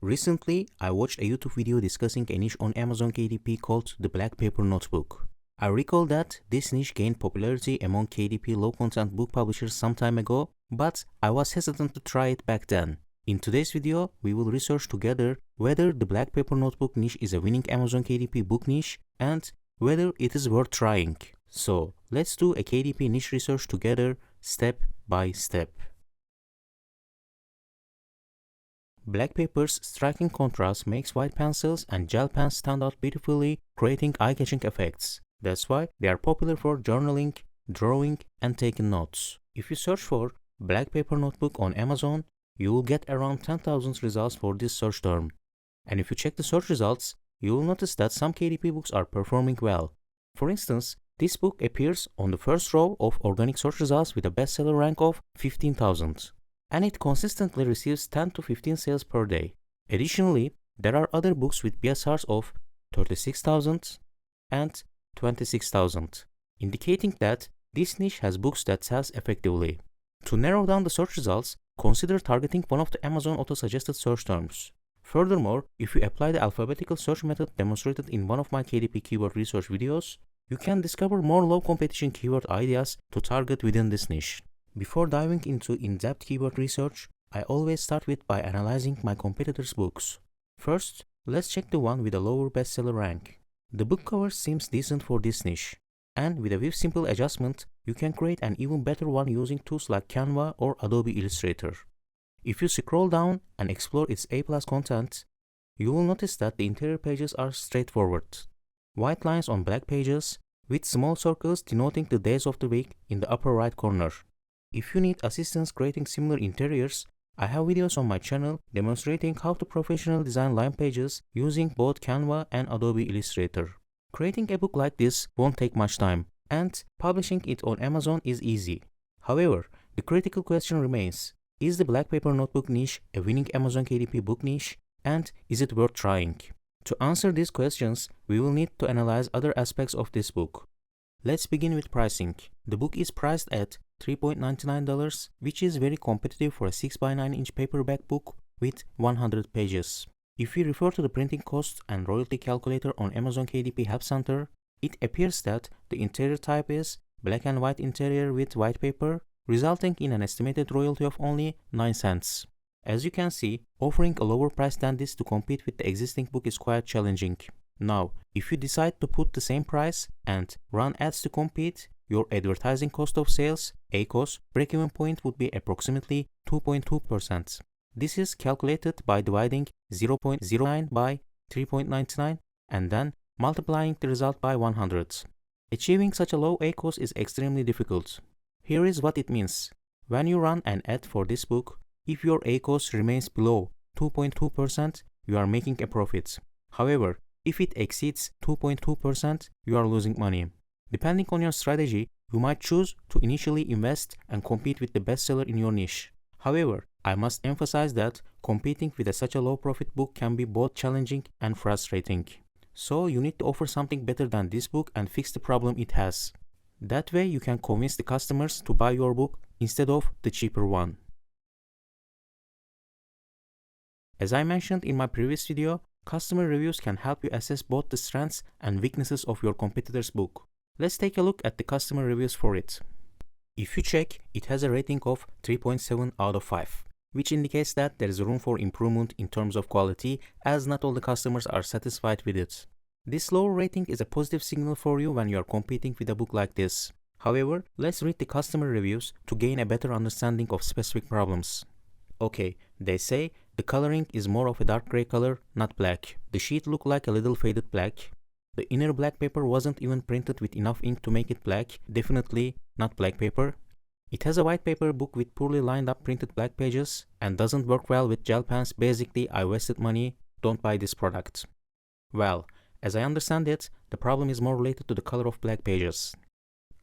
Recently, I watched a YouTube video discussing a niche on Amazon KDP called the Black Paper Notebook. I recall that this niche gained popularity among KDP low-content book publishers some time ago, but I was hesitant to try it back then. In today's video, we will research together whether the Black Paper Notebook niche is a winning Amazon KDP book niche and whether it is worth trying. So, let's do a KDP niche research together, step by step. Black paper's striking contrast makes white pencils and gel pens stand out beautifully, creating eye-catching effects. That's why they are popular for journaling, drawing, and taking notes. If you search for Black Paper Notebook on Amazon, you will get around 10,000 results for this search term. And if you check the search results, you will notice that some KDP books are performing well. For instance, this book appears on the first row of organic search results with a bestseller rank of 15,000. And it consistently receives 10 to 15 sales per day. Additionally, there are other books with BSRs of 36,000 and 26,000, indicating that this niche has books that sells effectively. To narrow down the search results, consider targeting one of the Amazon auto-suggested search terms. Furthermore, if you apply the alphabetical search method demonstrated in one of my KDP keyword research videos, you can discover more low-competition keyword ideas to target within this niche. Before diving into in-depth keyword research, I always start by analyzing my competitors' books. First, let's check the one with a lower bestseller rank. The book cover seems decent for this niche, and with a few simple adjustment, you can create an even better one using tools like Canva or Adobe Illustrator. If you scroll down and explore its A+ content, you will notice that the interior pages are straightforward. White lines on black pages, with small circles denoting the days of the week in the upper right corner. If you need assistance creating similar interiors, I have videos on my channel demonstrating how to professionally design line pages using both Canva and Adobe Illustrator. Creating a book like this won't take much time, and publishing it on Amazon is easy. However, the critical question remains, is the Black Paper Notebook niche a winning Amazon KDP book niche, and is it worth trying? To answer these questions, we will need to analyze other aspects of this book. Let's begin with pricing. The book is priced at $3.99, which is very competitive for a 6x9-inch paperback book with 100 pages. If we refer to the printing costs and royalty calculator on Amazon KDP Help Center, it appears that the interior type is black and white interior with white paper, resulting in an estimated royalty of only 9 cents. As you can see, offering a lower price than this to compete with the existing book is quite challenging. Now, if you decide to put the same price and run ads to compete, your advertising cost of sales, ACoS, break-even point would be approximately 2.2%. This is calculated by dividing 0.09 by 3.99 and then multiplying the result by 100. Achieving such a low ACoS is extremely difficult. Here is what it means. When you run an ad for this book, if your ACoS remains below 2.2%, you are making a profit. However, if it exceeds 2.2%, you are losing money. Depending on your strategy, you might choose to initially invest and compete with the bestseller in your niche. However, I must emphasize that competing with such a low profit book can be both challenging and frustrating. So you need to offer something better than this book and fix the problem it has. That way you can convince the customers to buy your book instead of the cheaper one. As I mentioned in my previous video, customer reviews can help you assess both the strengths and weaknesses of your competitor's book. Let's take a look at the customer reviews for it. If you check, it has a rating of 3.7 out of 5, which indicates that there is room for improvement in terms of quality, as not all the customers are satisfied with it. This lower rating is a positive signal for you when you are competing with a book like this. However, let's read the customer reviews to gain a better understanding of specific problems. Okay, they say the coloring is more of a dark gray color, not black. The sheet looked like a little faded black. The inner black paper wasn't even printed with enough ink to make it black, definitely not black paper. It has a white paper book with poorly lined up printed black pages and doesn't work well with gel pens. Basically, I wasted money, don't buy this product. Well, as I understand it, the problem is more related to the color of black pages.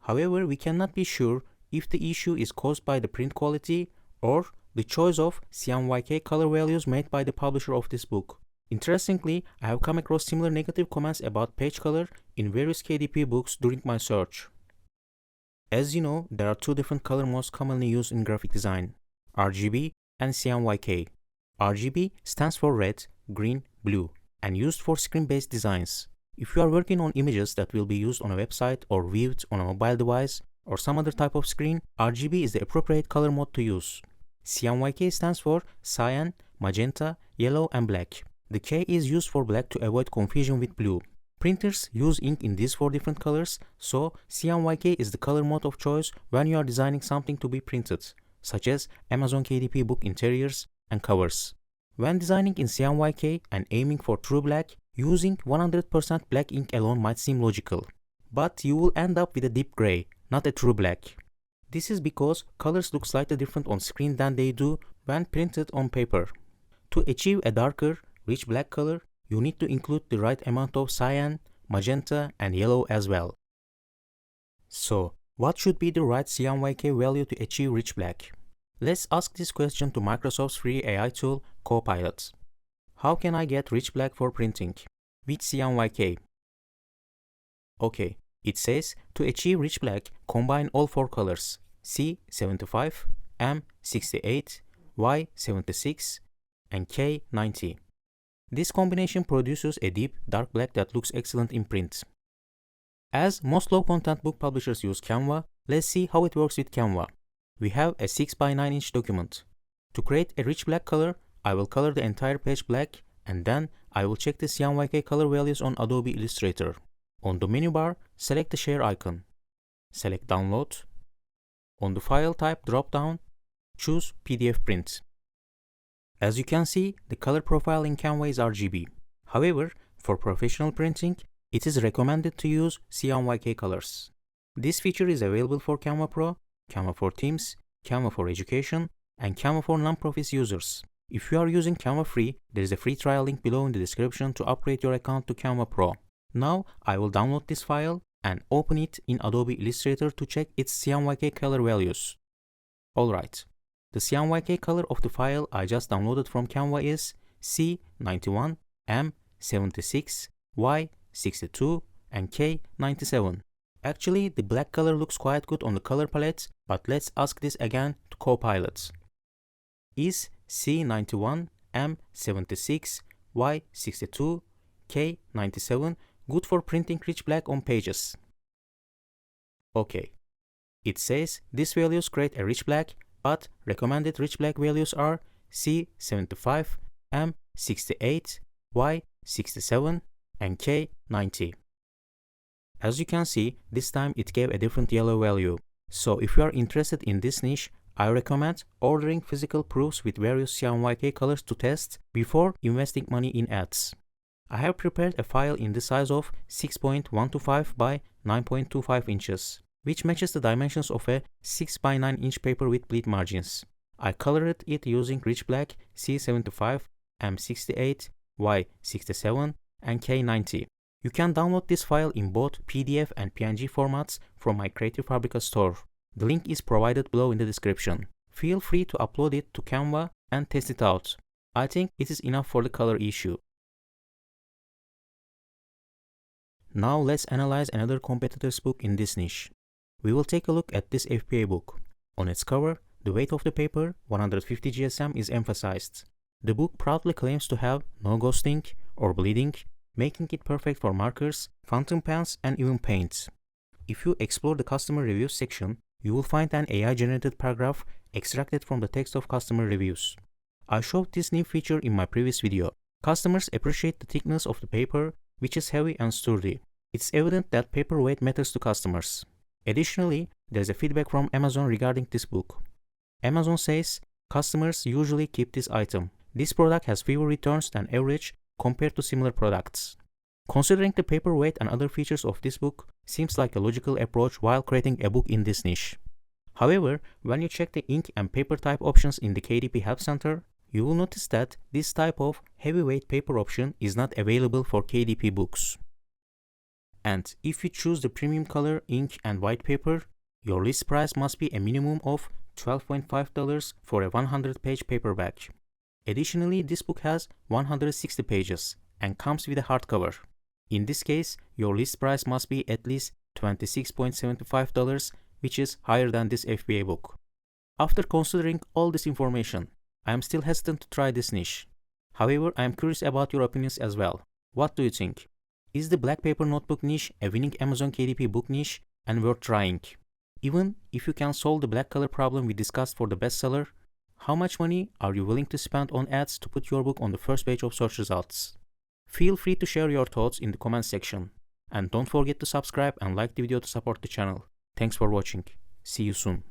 However, we cannot be sure if the issue is caused by the print quality or the choice of CMYK color values made by the publisher of this book. Interestingly, I have come across similar negative comments about page color in various KDP books during my search. As you know, there are two different color most commonly used in graphic design, RGB and CMYK. RGB stands for red, green, blue, and used for screen-based designs. If you are working on images that will be used on a website or viewed on a mobile device or some other type of screen, RGB is the appropriate color mode to use. CMYK stands for cyan, magenta, yellow, and black. The K is used for black to avoid confusion with blue. Printers use ink in these 4 different colors, so CMYK is the color mode of choice when you are designing something to be printed, such as Amazon KDP book interiors and covers. When designing in CMYK and aiming for true black, using 100% black ink alone might seem logical, but you will end up with a deep gray, not a true black. This is because colors look slightly different on screen than they do when printed on paper. To achieve a darker, rich black color, you need to include the right amount of cyan, magenta, and yellow as well. So, what should be the right CMYK value to achieve rich black? Let's ask this question to Microsoft's free AI tool, Copilot. How can I get rich black for printing? With CMYK. Okay, it says to achieve rich black, combine all 4 colors, C75, M68, Y76, and K90. This combination produces a deep, dark black that looks excellent in print. As most low-content book publishers use Canva, let's see how it works with Canva. We have a 6 by 9 inch document. To create a rich black color, I will color the entire page black, and then I will check the CMYK color values on Adobe Illustrator. On the menu bar, select the share icon. Select download. On the file type drop-down, choose PDF print. As you can see, the color profile in Canva is RGB. However, for professional printing, it is recommended to use CMYK colors. This feature is available for Canva Pro, Canva for Teams, Canva for Education, and Canva for non-profit users. If you are using Canva Free, there is a free trial link below in the description to upgrade your account to Canva Pro. Now, I will download this file and open it in Adobe Illustrator to check its CMYK color values. Alright. The CMYK color of the file I just downloaded from Canva is C91, M76, Y62, and K97. Actually, the black color looks quite good on the color palette, but let's ask this again to Copilot. Is C91, M76, Y62, K97 good for printing rich black on pages? Okay. It says these values create a rich black, but recommended rich black values are C75, M68, Y67, and K90. As you can see, this time it gave a different yellow value. So if you are interested in this niche, I recommend ordering physical proofs with various CMYK colors to test before investing money in ads. I have prepared a file in the size of 6.125 by 9.25 inches, which matches the dimensions of a 6 by 9 inch paper with bleed margins. I colored it using rich black, C75, M68, Y67, and K90. You can download this file in both PDF and PNG formats from my Creative Fabrica store. The link is provided below in the description. Feel free to upload it to Canva and test it out. I think it is enough for the color issue. Now let's analyze another competitor's book in this niche. We will take a look at this FBA book. On its cover, the weight of the paper, 150 GSM, is emphasized. The book proudly claims to have no ghosting or bleeding, making it perfect for markers, fountain pens, and even paints. If you explore the customer reviews section, you will find an AI-generated paragraph extracted from the text of customer reviews. I showed this new feature in my previous video. Customers appreciate the thickness of the paper, which is heavy and sturdy. It's evident that paper weight matters to customers. Additionally, there's a feedback from Amazon regarding this book. Amazon says customers usually keep this item. This product has fewer returns than average compared to similar products. Considering the paper weight and other features of this book, seems like a logical approach while creating a book in this niche. However, when you check the ink and paper type options in the KDP Help Center, you will notice that this type of heavyweight paper option is not available for KDP books. And if you choose the premium color ink and white paper, your list price must be a minimum of $12.5 for a 100-page paperback. Additionally, this book has 160 pages and comes with a hardcover. In this case, your list price must be at least $26.75, which is higher than this FBA book. After considering all this information, I am still hesitant to try this niche. However, I am curious about your opinions as well. What do you think? Is the black paper notebook niche a winning Amazon KDP book niche and worth trying? Even if you can solve the black color problem we discussed for the bestseller, how much money are you willing to spend on ads to put your book on the first page of search results? Feel free to share your thoughts in the comment section. And don't forget to subscribe and like the video to support the channel. Thanks for watching. See you soon.